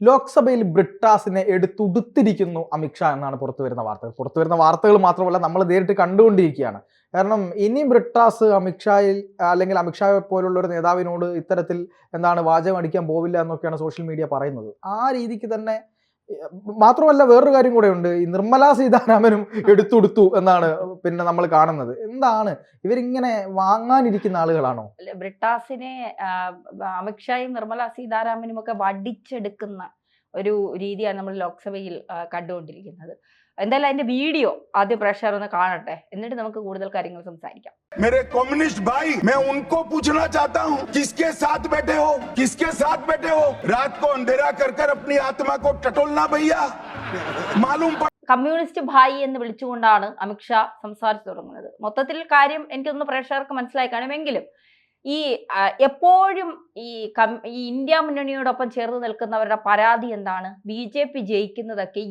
ലോക്സഭയിൽ ബ്രിട്ടാസിനെ എടുത്തുടുത്തിരിക്കുന്നു അമിത്ഷാ എന്നാണ് പുറത്തുവരുന്ന വാർത്തകൾ മാത്രമല്ല നമ്മൾ നേരിട്ട് കണ്ടുകൊണ്ടിരിക്കുകയാണ്. കാരണം ഇനി ബ്രിട്ടാസ് അമിത്ഷായിൽ അല്ലെങ്കിൽ അമിത്ഷായെ പോലുള്ള ഒരു നേതാവിനോട് ഇത്തരത്തിൽ വാചകം അടിക്കാൻ പോവില്ല എന്നൊക്കെയാണ് സോഷ്യൽ മീഡിയ പറയുന്നത്. ആ രീതിക്ക് തന്നെ മാത്രമല്ല വേറൊരു കാര്യം കൂടെ ഉണ്ട്. ഈ നിർമ്മലാ സീതാരാമനും എടുത്തുടുത്തു എന്നാണ് പിന്നെ നമ്മൾ കാണുന്നത്. എന്താണ് ഇവരിങ്ങനെ വാങ്ങാനിരിക്കുന്ന ആളുകളാണോ? ബ്രിട്ടാസിനെ അമിത്ഷായും നിർമ്മലാ സീതാരാമനും ഒക്കെ വടിച്ചെടുക്കുന്ന ഒരു രീതിയാണ് നമ്മൾ ലോക്സഭയിൽ കണ്ടുകൊണ്ടിരിക്കുന്നത്. എന്തായാലും അതിന്റെ വീഡിയോ ആദ്യം പ്രേക്ഷകർ ഒന്ന് കാണട്ടെ, എന്നിട്ട് നമുക്ക് കൂടുതൽ കാര്യങ്ങൾ സംസാരിക്കാം. मेरे कम्युनिस्ट भाई, मैं उनको पूछना चाहता हूँ, किसके साथ बैठे हो? किसके साथ बैठे हो? रात को अंधेरा कर कर अपनी आत्मा को टटोलना भैया, मालूम കമ്മ്യൂണിസ്റ്റ് ഭായി എന്ന് വിളിച്ചുകൊണ്ടാണ് അമിത്ഷാ സംസാരിച്ചു തുടങ്ങുന്നത്. മൊത്തത്തിൽ കാര്യം എനിക്കൊന്ന് പ്രേക്ഷകർക്ക് മനസ്സിലായി കാണുമെങ്കിലും ഈ എപ്പോഴും ഈ ഇന്ത്യ മുന്നണിയോടൊപ്പം ചേർന്ന് നിൽക്കുന്നവരുടെ പരാതി എന്താണ്? BJP ജയിക്കുന്നതൊക്കെ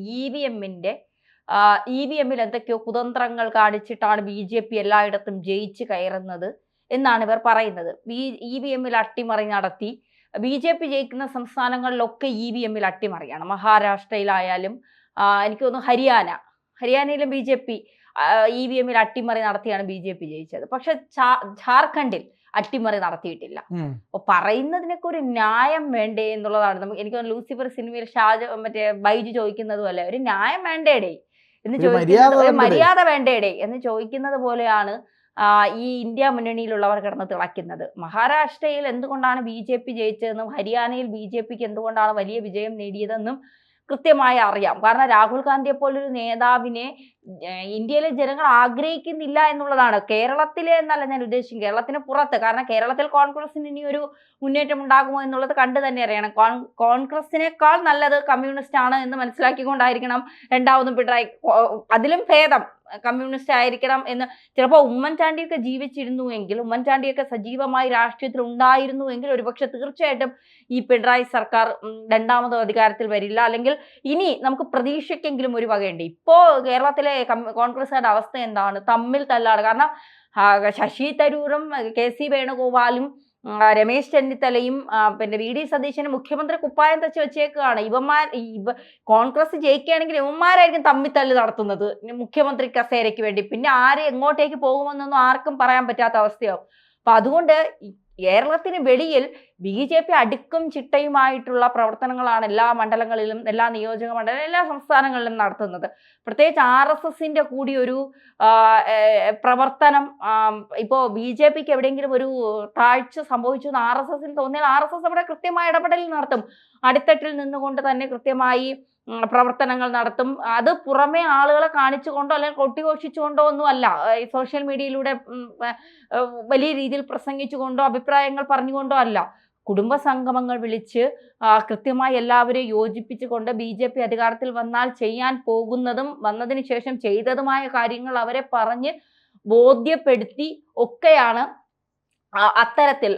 EVM-ൽ എന്തൊക്കെയോ കുതന്ത്രങ്ങൾ കാണിച്ചിട്ടാണ് BJP എല്ലായിടത്തും ജയിച്ച് കയറുന്നത് എന്നാണ് ഇവർ പറയുന്നത്. EVM-ൽ അട്ടിമറി നടത്തി BJP ജയിക്കുന്ന സംസ്ഥാനങ്ങളിലൊക്കെ EVM-ൽ അട്ടിമറിയാണ്. മഹാരാഷ്ട്രയിലായാലും എനിക്ക് തോന്നുന്നു ഹരിയാനയിലും BJP EVM-ൽ അട്ടിമറി നടത്തിയാണ് BJP ജയിച്ചത്. പക്ഷെ ജാർഖണ്ഡിൽ അട്ടിമറി നടത്തിയിട്ടില്ല. അപ്പൊ പറയുന്നതിനൊക്കെ ഒരു ന്യായം വേണ്ടേ എന്നുള്ളതാണ്. എനിക്ക് ലൂസിഫർ സിനിമയിൽ ബൈജു ചോദിക്കുന്നതും അല്ലെ, ഒരു ന്യായം വേണ്ടേടേ എന്ന് ചോദിക്കുന്നത്, ഒരു മര്യാദ വേണ്ടേടേ എന്ന് ചോദിക്കുന്നത് പോലെയാണ് ഈ ഇന്ത്യ മുന്നണിയിലുള്ളവർ കിടന്ന് തിളയ്ക്കുന്നത്. മഹാരാഷ്ട്രയിൽ എന്തുകൊണ്ടാണ് BJP ജയിച്ചതെന്നും ഹരിയാനയിൽ BJPക്ക് എന്തുകൊണ്ടാണ് വലിയ വിജയം നേടിയതെന്നും കൃത്യമായി അറിയാം. കാരണം രാഹുൽ ഗാന്ധിയെ പോലൊരു നേതാവിനെ ഇന്ത്യയിലെ ജനങ്ങൾ ആഗ്രഹിക്കുന്നില്ല എന്നുള്ളതാണ്. കേരളത്തിലെ എന്നല്ല ഞാൻ ഉദ്ദേശിക്കും, കേരളത്തിന് പുറത്ത്. കാരണം കേരളത്തിൽ കോൺഗ്രസിന് ഇനി ഒരു മുന്നേറ്റം ഉണ്ടാകുമോ എന്നുള്ളത് കണ്ടു തന്നെ അറിയണം. കോൺഗ്രസിനേക്കാൾ നല്ലത് കമ്മ്യൂണിസ്റ്റ് ആണ് എന്ന് മനസ്സിലാക്കിക്കൊണ്ടായിരിക്കണം രണ്ടാമതും പിണറായി, അതിലും ഭേദം കമ്മ്യൂണിസ്റ്റ് ആയിരിക്കണം എന്ന്. ചിലപ്പോൾ ഉമ്മൻചാണ്ടിയൊക്കെ ജീവിച്ചിരുന്നുവെങ്കിൽ, ഉമ്മൻചാണ്ടിയൊക്കെ സജീവമായി രാഷ്ട്രീയത്തിൽ ഉണ്ടായിരുന്നുവെങ്കിൽ ഒരുപക്ഷെ തീർച്ചയായിട്ടും ഈ പിണറായി സർക്കാർ രണ്ടാമതും അധികാരത്തിൽ വരില്ല. അല്ലെങ്കിൽ ഇനി നമുക്ക് പ്രതീക്ഷയ്ക്കെങ്കിലും ഒരു വകയുണ്ട്. ഇപ്പോ കേരളത്തിലെ കോൺഗ്രസുകാരുടെ അവസ്ഥ എന്താണ്? തമ്മിൽ തല്ലാണ്. കാരണം ശശി തരൂരും KC വേണുഗോപാലും രമേശ് ചെന്നിത്തലയും പിന്നെ VD സതീശനും മുഖ്യമന്ത്രി കുപ്പായം തച്ച് വെച്ചേക്കാണ്. കോൺഗ്രസ് ജയിക്കുകയാണെങ്കിൽ ഇവന്മാരായിരിക്കും തമ്മിത്തല്ല് നടത്തുന്നത് മുഖ്യമന്ത്രി കസേരയ്ക്ക് വേണ്ടി. പിന്നെ ആര് എങ്ങോട്ടേക്ക് പോകുമെന്നൊന്നും ആർക്കും പറയാൻ പറ്റാത്ത അവസ്ഥയാവും. അപ്പൊ അതുകൊണ്ട് കേരളത്തിന് വെളിയിൽ BJP അടുക്കും ചിട്ടയുമായിട്ടുള്ള പ്രവർത്തനങ്ങളാണ് എല്ലാ മണ്ഡലങ്ങളിലും, എല്ലാ നിയോജക മണ്ഡലം, എല്ലാ സംസ്ഥാനങ്ങളിലും നടത്തുന്നത്. പ്രത്യേകിച്ച് RSSന്റെ കൂടി ഒരു പ്രവർത്തനം. ഇപ്പോൾ BJPക്ക് എവിടെയെങ്കിലും ഒരു താഴ്ച സംഭവിച്ചു എന്ന് RSSന് തോന്നിയാൽ RSS അവിടെ കൃത്യമായ ഇടപെടൽ നടത്തും. അടിത്തട്ടിൽ നിന്നുകൊണ്ട് തന്നെ കൃത്യമായി പ്രവർത്തനങ്ങൾ നടത്തും. അത് പുറമെ ആളുകളെ കാണിച്ചുകൊണ്ടോ അല്ലെങ്കിൽ കൊട്ടിഘോഷിച്ചുകൊണ്ടോ ഒന്നും അല്ല, സോഷ്യൽ മീഡിയയിലൂടെ വലിയ രീതിയിൽ പ്രസംഗിച്ചുകൊണ്ടോ അഭിപ്രായങ്ങൾ പറഞ്ഞുകൊണ്ടോ അല്ല. കുടുംബ സംഗമങ്ങൾ വിളിച്ച് കൃത്യമായി എല്ലാവരെയും യോജിപ്പിച്ചുകൊണ്ട് BJP അധികാരത്തിൽ വന്നാൽ ചെയ്യാൻ പോകുന്നതും വന്നതിന് ശേഷം ചെയ്തതുമായ കാര്യങ്ങൾ അവരെ പറഞ്ഞ് ബോധ്യപ്പെടുത്തി ഒക്കെയാണ് അത്തരത്തിൽ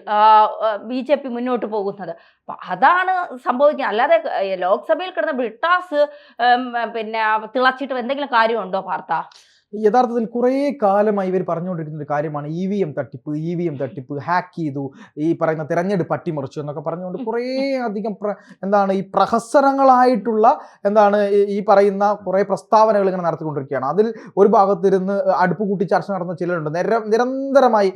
BJP മുന്നോട്ട് പോകുന്നത്. അപ്പൊ അതാണ് സംഭവിക്കുന്നത്. അല്ലാതെ ലോക്സഭയിൽ കിടന്ന ബ്രിട്ടാസ് പിന്നെ തിളച്ചിട്ട് എന്തെങ്കിലും കാര്യമുണ്ടോ പാർത്ത? യഥാർത്ഥത്തിൽ കുറേ കാലമായി ഇവർ പറഞ്ഞുകൊണ്ടിരിക്കുന്ന ഒരു കാര്യമാണ് EVM തട്ടിപ്പ്, ഹാക്ക് ചെയ്തു, ഈ പറയുന്ന തിരഞ്ഞെടുപ്പ് അട്ടിമറിച്ചു എന്നൊക്കെ പറഞ്ഞുകൊണ്ട് കുറേ അധികം ഈ പ്രഹസനങ്ങളായിട്ടുള്ള ഈ പറയുന്ന കുറേ പ്രസ്താവനകൾ ഇങ്ങനെ നടത്തിക്കൊണ്ടിരിക്കുകയാണ്. അതിൽ ഒരു ഭാഗത്തിരുന്ന് അടുപ്പ് കൂട്ടി ചർച്ച നടന്ന ചിലരുണ്ട്. നിരന്തരമായി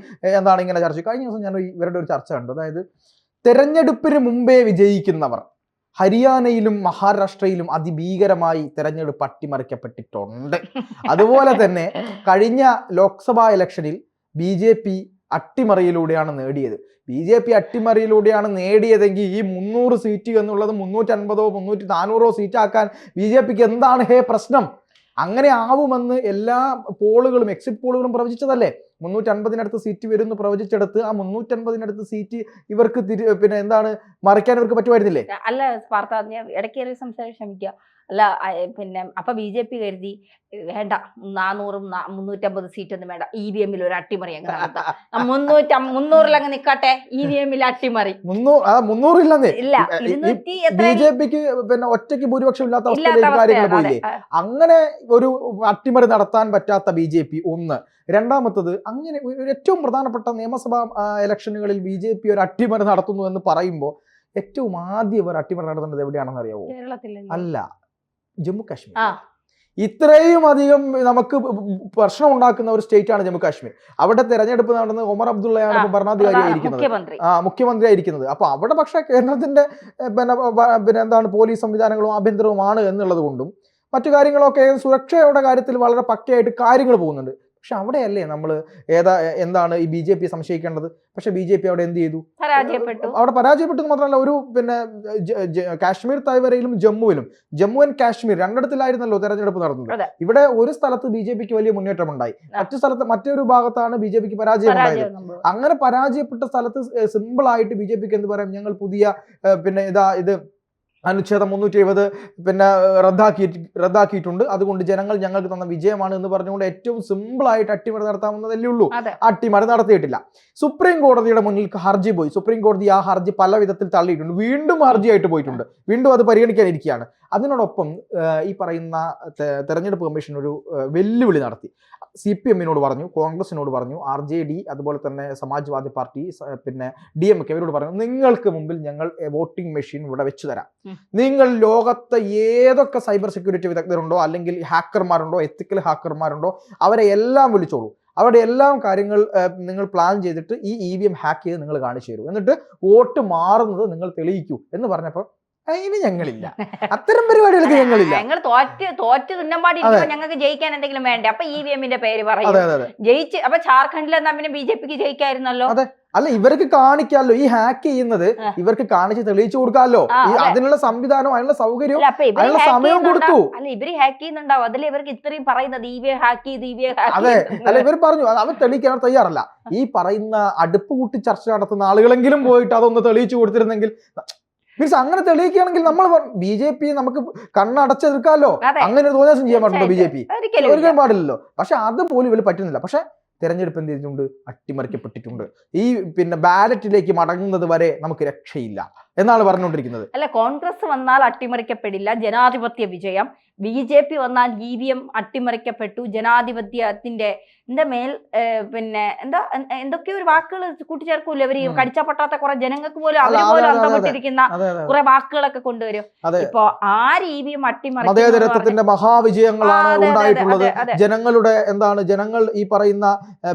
ഇങ്ങനെ ചർച്ച. കഴിഞ്ഞ ദിവസം ഞാൻ ഇവരുടെ ഒരു ചർച്ച കണ്ടു. അതായത് തെരഞ്ഞെടുപ്പിന് മുമ്പേ വിജയിക്കുന്നവർ ഹരിയാനയിലും മഹാരാഷ്ട്രയിലും അതിഭീകരമായി തെരഞ്ഞെടുപ്പ് അട്ടിമറിക്കപ്പെട്ടിട്ടുണ്ട്. അതുപോലെ തന്നെ കഴിഞ്ഞ ലോക്സഭാ ഇലക്ഷനിൽ BJP അട്ടിമറിയിലൂടെയാണ് നേടിയത്. BJP അട്ടിമറിയിലൂടെയാണ് നേടിയതെങ്കിൽ ഈ 300 സീറ്റ് എന്നുള്ളത് 350 400 സീറ്റാക്കാൻ BJPക്ക് എന്താണ് പ്രശ്നം? അങ്ങനെ ആവുമെന്ന് എല്ലാ പോളുകളും, എക്സിറ്റ് പോളുകളും പ്രവചിച്ചതല്ലേ. 350-നടുത്ത് സീറ്റ് വരുമെന്ന് പ്രവചിച്ചെടുത്ത് ആ 350-നടുത്ത് സീറ്റ് ഇവർക്ക് മറിക്കാൻ ഇവർക്ക് പറ്റുമായിരുന്നില്ലേ? അല്ല പാർത്ത, ഇടയ്ക്ക് സംസാരിക്കാൻ ശ്രമിക്കുക. അല്ല പിന്നെ അപ്പൊ BJP കരുതി വേണ്ട 400 350 സീറ്റൊന്നും വേണ്ട, EVM-ൽ ഒരു അട്ടിമറി അങ്ങ് നടത്താം, 300 അങ്ങ് നിക്കട്ടെ, EVM-ൽ അട്ടിമറി 300 ഇല്ലെന്നേ. BJPക്ക് പിന്നെ ഒറ്റയ്ക്ക് ഭൂരിപക്ഷം ഇല്ലാത്ത അവസ്ഥയിലേക്ക് കാര്യങ്ങൾ പോയില്ലേ. അങ്ങനെ ഒരു അട്ടിമറി നടത്താൻ പറ്റാത്ത BJP ഒന്ന്. രണ്ടാമത്തത്, അങ്ങനെ ഏറ്റവും പ്രധാനപ്പെട്ട നിയമസഭാ ഇലക്ഷനുകളിൽ BJP ഒരു അട്ടിമറി നടത്തുന്നു എന്ന് പറയുമ്പോൾ ഏറ്റവും ആദ്യം ഇവർ അട്ടിമറി നടത്തുന്നത് എവിടെയാണെന്ന് അറിയാവോ? കേരളത്തിലല്ലേ? അല്ല, ജമ്മു കാശ്മീർ. ആ ഇത്രയും അധികം നമുക്ക് പ്രശ്നം ഉണ്ടാക്കുന്ന ഒരു സ്റ്റേറ്റ് ആണ് ജമ്മു കാശ്മീർ. അവിടെ തെരഞ്ഞെടുപ്പ് നടന്നത് ഒമർ അബ്ദുള്ളയാണ് ഇപ്പൊ ഭരണാധികാരിയായിരിക്കുന്നത്, മുഖ്യമന്ത്രിയായിരിക്കുന്നത്. അപ്പൊ അവിടെ പക്ഷേ കേന്ദ്രത്തിന്റെ പിന്നെ എന്താണ് പോലീസ് സംവിധാനങ്ങളും ആഭ്യന്തരവുമാണ് എന്നുള്ളത് കൊണ്ടും മറ്റു കാര്യങ്ങളൊക്കെ സുരക്ഷയുടെ കാര്യത്തിൽ വളരെ പക്കയായിട്ട് കാര്യങ്ങൾ പോകുന്നുണ്ട്. പക്ഷെ അവിടെയല്ലേ നമ്മൾ എന്താണ് ഈ BJP സംശയിക്കേണ്ടത്? പക്ഷെ BJP അവിടെ എന്ത് ചെയ്തു? അവിടെ പരാജയപ്പെട്ടത് മാത്രമല്ല, ഒരു പിന്നെ കാശ്മീർ താഴ്വരയിലും ജമ്മു ആൻഡ് കാശ്മീർ രണ്ടിടത്തിലായിരുന്നല്ലോ തെരഞ്ഞെടുപ്പ് നടന്നത്. ഇവിടെ ഒരു സ്ഥലത്ത് BJPക്ക് വലിയ മുന്നേറ്റം ഉണ്ടായി, മറ്റൊരു ഭാഗത്താണ് BJPക്ക് പരാജയം ഉണ്ടായത്. അങ്ങനെ പരാജയപ്പെട്ട സ്ഥലത്ത് സിമ്പിൾ ആയിട്ട് BJPക്ക് എന്ത് പറയാം? ഞങ്ങൾ പുതിയ പിന്നെ ഇത് അനുച്ഛേദം 370 പിന്നെ റദ്ദാക്കിയിട്ടുണ്ട്, അതുകൊണ്ട് ജനങ്ങൾ ഞങ്ങൾക്ക് തന്ന വിജയമാണ് എന്ന് പറഞ്ഞുകൊണ്ട് ഏറ്റവും സിമ്പിളായിട്ട് അട്ടിമറി നടത്താവുന്നതല്ലേ ഉള്ളൂ. അട്ടിമറി നടത്തിയിട്ടില്ല. സുപ്രീം കോടതിയുടെ മുന്നിൽ ഹർജി പോയി. സുപ്രീം കോടതി ആ ഹർജി പല വിധത്തിൽ തള്ളിയിട്ടുണ്ട്. വീണ്ടും ഹർജിയായിട്ട് പോയിട്ടുണ്ട്. വീണ്ടും അത് പരിഗണിക്കാനിരിക്കുകയാണ്. അതിനോടൊപ്പം ഈ പറയുന്ന തെരഞ്ഞെടുപ്പ് കമ്മീഷൻ ഒരു വെല്ലുവിളി നടത്തി. CPM-നോട് പറഞ്ഞു, കോൺഗ്രസിനോട് പറഞ്ഞു, RJD അതുപോലെ തന്നെ സമാജ്വാദി പാർട്ടി, പിന്നെ DMK ഇവരോട് പറഞ്ഞു, നിങ്ങൾക്ക് മുമ്പിൽ ഞങ്ങൾ വോട്ടിംഗ് മെഷീൻ ഇവിടെ വെച്ചു തരാം. നിങ്ങൾ ലോകത്തെ ഏതൊക്കെ സൈബർ സെക്യൂരിറ്റി വിദഗ്ധരുണ്ടോ, അല്ലെങ്കിൽ ഹാക്കർമാരുണ്ടോ, എത്തിക്കൽ ഹാക്കർമാരുണ്ടോ, അവരെ എല്ലാം വിളിച്ചോളൂ. അവരുടെ എല്ലാം കാര്യങ്ങൾ നിങ്ങൾ പ്ലാൻ ചെയ്തിട്ട് ഈ EVM ഹാക്ക് ചെയ്ത് നിങ്ങൾ കാണിച്ചു തരൂ, എന്നിട്ട് വോട്ട് മാറുന്നത് നിങ്ങൾ തെളിയിക്കൂ എന്ന് പറഞ്ഞപ്പോൾ അതിന് ഞങ്ങളില്ല, അത്തരം പരിപാടികൾക്ക് ഞങ്ങളില്ല. ഞങ്ങൾ തോറ്റ് തുന്നമ്പാടി ഞങ്ങൾക്ക് ജയിക്കാൻ എന്തെങ്കിലും വേണ്ടേ? അപ്പൊ EVM-ന്റെ പേര് പറയും. ജയിച്ച് അപ്പൊ ജാർഖണ്ഡിൽ എന്നാ പിന്നെ BJPക്ക് ജയിക്കായിരുന്നല്ലോ. അതെ, അല്ല ഇവർക്ക് കാണിക്കാമല്ലോ, ഈ ഹാക്ക് ചെയ്യുന്നത് ഇവർക്ക് കാണിച്ച് തെളിയിച്ചു കൊടുക്കാമല്ലോ. അതിനുള്ള സംവിധാനം, അതിനുള്ള സൗകര്യം, അതിനുള്ള സമയം കൊടുത്തു. അല്ല ഇവര് ഹാക്ക് ചെയ്യുന്നുണ്ടാവും, അതിൽ ഇവർക്ക് ഇത്രയും പറയുന്നത് EVM ഹാക്ക് ചെയ്ത് അതെ, അല്ല ഇവർ പറഞ്ഞു അവർ തെളിയിക്കാൻ തയ്യാറല്ല. ഈ പറയുന്ന അടുപ്പ് കൂട്ടി ചർച്ച നടത്തുന്ന ആളുകളെങ്കിലും പോയിട്ട് അതൊന്ന് തെളിയിച്ചു കൊടുത്തിരുന്നെങ്കിൽ, മീൻസ് അങ്ങനെ തെളിയിക്കുകയാണെങ്കിൽ നമ്മൾ BJP നമുക്ക് കണ്ണടച്ചെടുക്കാമല്ലോ. അങ്ങനെ ഒരു തോന്നിയാസം ചെയ്യാൻ പാടുണ്ടോ BJP? ഒരിക്കലും പാടില്ലല്ലോ. പക്ഷെ അതുപോലും ഇവർ പറ്റുന്നില്ല. പക്ഷെ തെരഞ്ഞെടുപ്പ് എന്ത് ചെയ്തിട്ടുണ്ട്? അട്ടിമറിക്കപ്പെട്ടിട്ടുണ്ട്. ഈ പിന്നെ ബാലറ്റിലേക്ക് മടങ്ങുന്നത് വരെ നമുക്ക് രക്ഷയില്ല എന്നാണ് പറഞ്ഞുകൊണ്ടിരിക്കുന്നത്. അല്ല, കോൺഗ്രസ് വന്നാൽ അട്ടിമറിക്കപ്പെടില്ല, ജനാധിപത്യ വിജയം. BJP വന്നാൽ EVM അട്ടിമറിക്കപ്പെട്ടു, ജനാധിപത്യത്തിന്റെ മേൽ പിന്നെ എന്തൊക്കെയോ ഒരു വാക്കുകൾ കൂട്ടിച്ചേർക്കൂല ഇവര്. കടിച്ചാ പൊട്ടാത്ത കുറെ ജനങ്ങൾക്ക് പോലും അവര് പോലും അന്തപ്പെട്ടിരിക്കുന്ന കുറെ വാക്കുകളൊക്കെ കൊണ്ടുവരും. ഇപ്പൊ ആര് EVM അട്ടിമറിക്കും? മതേതരത്വത്തിന്റെ മഹാവിജയങ്ങളാണ് ഉണ്ടായിട്ടുള്ളത്. ജനങ്ങളുടെ ജനങ്ങൾ ഈ പറയുന്ന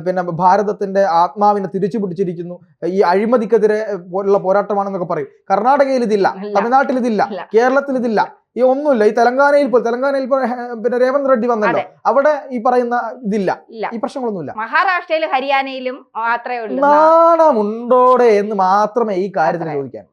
പിന്നെ ഭാരതത്തിന്റെ ആത്മാവിനെ തിരിച്ചു പിടിച്ചിരിക്കുന്നു. ഈ അഴിമതിക്കെതിരെ ഉള്ള പോരാട്ടമാണെന്നൊക്കെ പറയും. കർണാടകയിൽ ഇതില്ല, തമിഴ്നാട്ടിൽ ഇതില്ല, കേരളത്തിൽ ഇതില്ല, ഈ ഒന്നുമില്ല. ഈ തെലങ്കാനയിൽ പിന്നെ രേവന്ത് റെഡ്ഡി വന്നല്ലോ, അവിടെ ഈ പറയുന്ന ഇതില്ല, ഈ പ്രശ്നങ്ങളൊന്നുമില്ല. മഹാരാഷ്ട്രയിലും ഹരിയാനയിലും മാത്രമേ ഉള്ളൂ. നാണമുണ്ടോടെ എന്ന് മാത്രമേ ഈ കാര്യത്തിന് ചോദിക്കാൻ.